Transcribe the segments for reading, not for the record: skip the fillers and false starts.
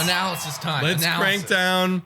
Analysis time. Let's crank down.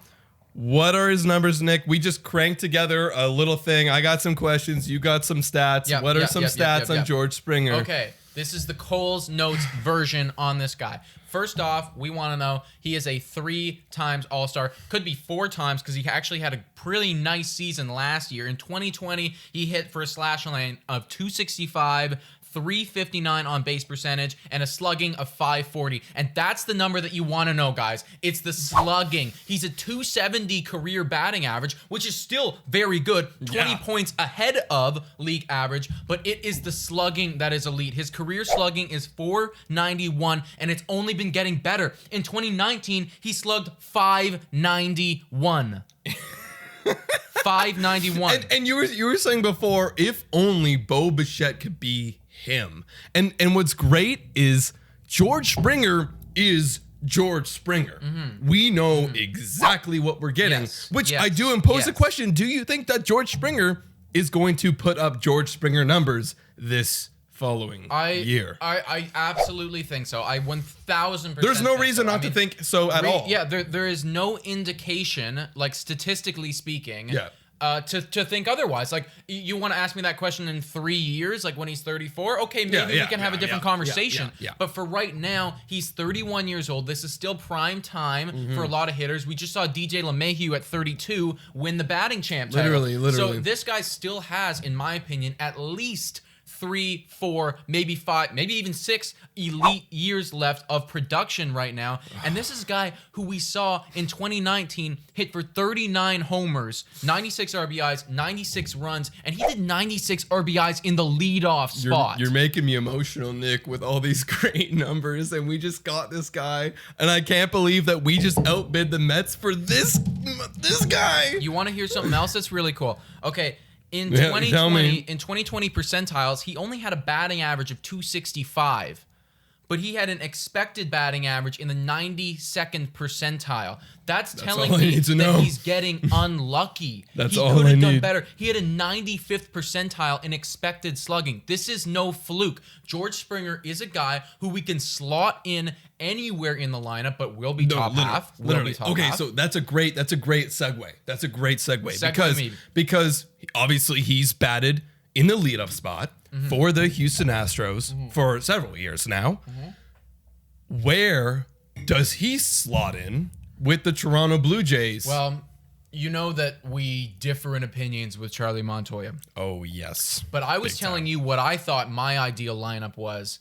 What are his numbers, Nick? We just cranked together a little thing. I got some questions. You got some stats. What are some stats on George Springer? Okay, this is the Cole's Notes version on this guy. First off, we want to know he is a 3 times All-Star. Could be 4 times because he actually had a pretty nice season last year. In 2020, he hit for a slash line of 265, 359 on base percentage, and a slugging of 540. And that's the number that you want to know, guys. It's the slugging. He's a 270 career batting average, which is still very good, 20 points ahead of league average, but it is the slugging that is elite. His career slugging is 491, and it's only been getting better. In 2019, he slugged 591. 591. And you were saying before, if only Bo Bichette could be him. And what's great is George Springer is George Springer. We know exactly what we're getting, which I do impose a question. Do you think that George Springer is going to put up George Springer numbers this following year? I absolutely think so. I 1000%. There's no reason not to think so at all. Yeah, there is no indication, like statistically speaking, to think otherwise. Like, you want to ask me that question in 3 years, like when he's 34? Okay, maybe we can have a different conversation. But for right now, he's 31 years old. This is still prime time for a lot of hitters. We just saw DJ LeMahieu at 32 win the batting champ title. Literally. So this guy still has, in my opinion, at least 3, 4, maybe 5, maybe even 6 elite years left of production right now. And this is a guy who we saw in 2019 hit for 39 homers, 96 RBIs, 96 runs, and he did 96 RBIs in the leadoff spot. You're making me emotional, Nick, with all these great numbers, and we just got this guy, and I can't believe that we just outbid the Mets for this guy. You want to hear something else that's really cool? Okay. In 2020 percentiles, he only had a batting average of 265, but he had an expected batting average in the 92nd percentile. That's telling me that he's getting unlucky. That's he all could I have done need. better. He had a 95th percentile in expected slugging. This is no fluke. George Springer is a guy who we can slot in anywhere in the lineup, but will be top half. Literally. Okay, so that's a great segue. That's a great segue because obviously he's batted in the leadoff spot for the Houston Astros for several years now. Where does he slot in with the Toronto Blue Jays? Well, you know that we differ in opinions with Charlie Montoya. Oh, yes. But I was telling you what I thought my ideal lineup was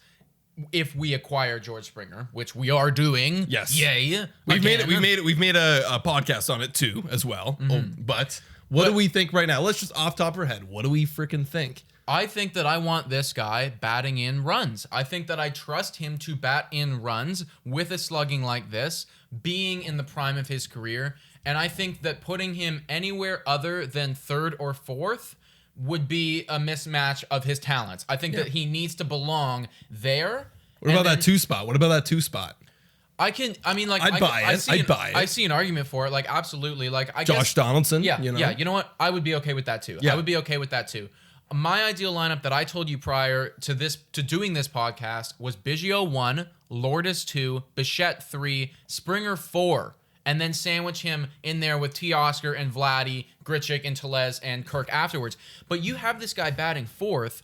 if we acquire George Springer, which we are doing. Yes. Yay. We've made a podcast on it too as well. But what do we think right now? Let's just off top of our head. What do we freaking think? I think that I want this guy batting in runs. I think that I trust him to bat in runs with a slugging like this, being in the prime of his career. And I think that putting him anywhere other than 3rd or 4th would be a mismatch of his talents. I think that he needs to belong there. What about that 2 spot? I'd buy it. I see an argument for it. Like, absolutely. Like, I Josh Donaldson. Yeah. You know what? I would be okay with that too. I would be okay with that too. My ideal lineup that I told you prior to doing this podcast was Biggio 1, Lourdes 2, Bichette 3, Springer 4, and then sandwich him in there with Teoscar and Vladdy, Grichuk and Tellez and Kirk afterwards. But you have this guy batting 4th.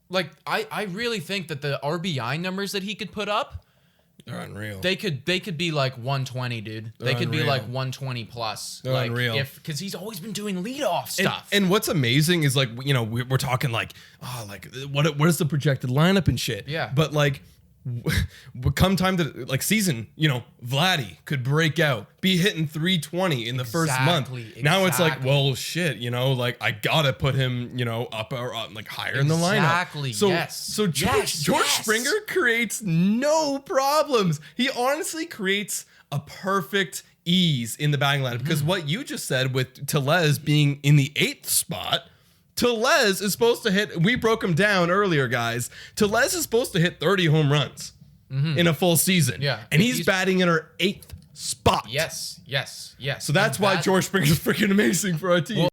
Like, I really think that the RBI numbers that he could put up, they're unreal. They could be like 120, dude. They could be like 120 plus. They're like, unreal. Because he's always been doing leadoff stuff. And what's amazing is, like, you know, we're talking like, what is the projected lineup and shit? Yeah. But like, come time to like season, you know, Vladdy could break out, be hitting 320 in the first month. Now it's like, well, shit, you know, like I gotta put him, you know, up or like higher in the lineup. Exactly. So George Springer creates no problems. He honestly creates a perfect ease in the batting lineup because what you just said with Tellez being in the 8th spot. Tellez is supposed to hit, we broke him down earlier, guys. Tellez is supposed to hit 30 home runs in a full season. Yeah. And he's batting in our 8th spot. Yes. So that's why George Springer is freaking amazing for our team.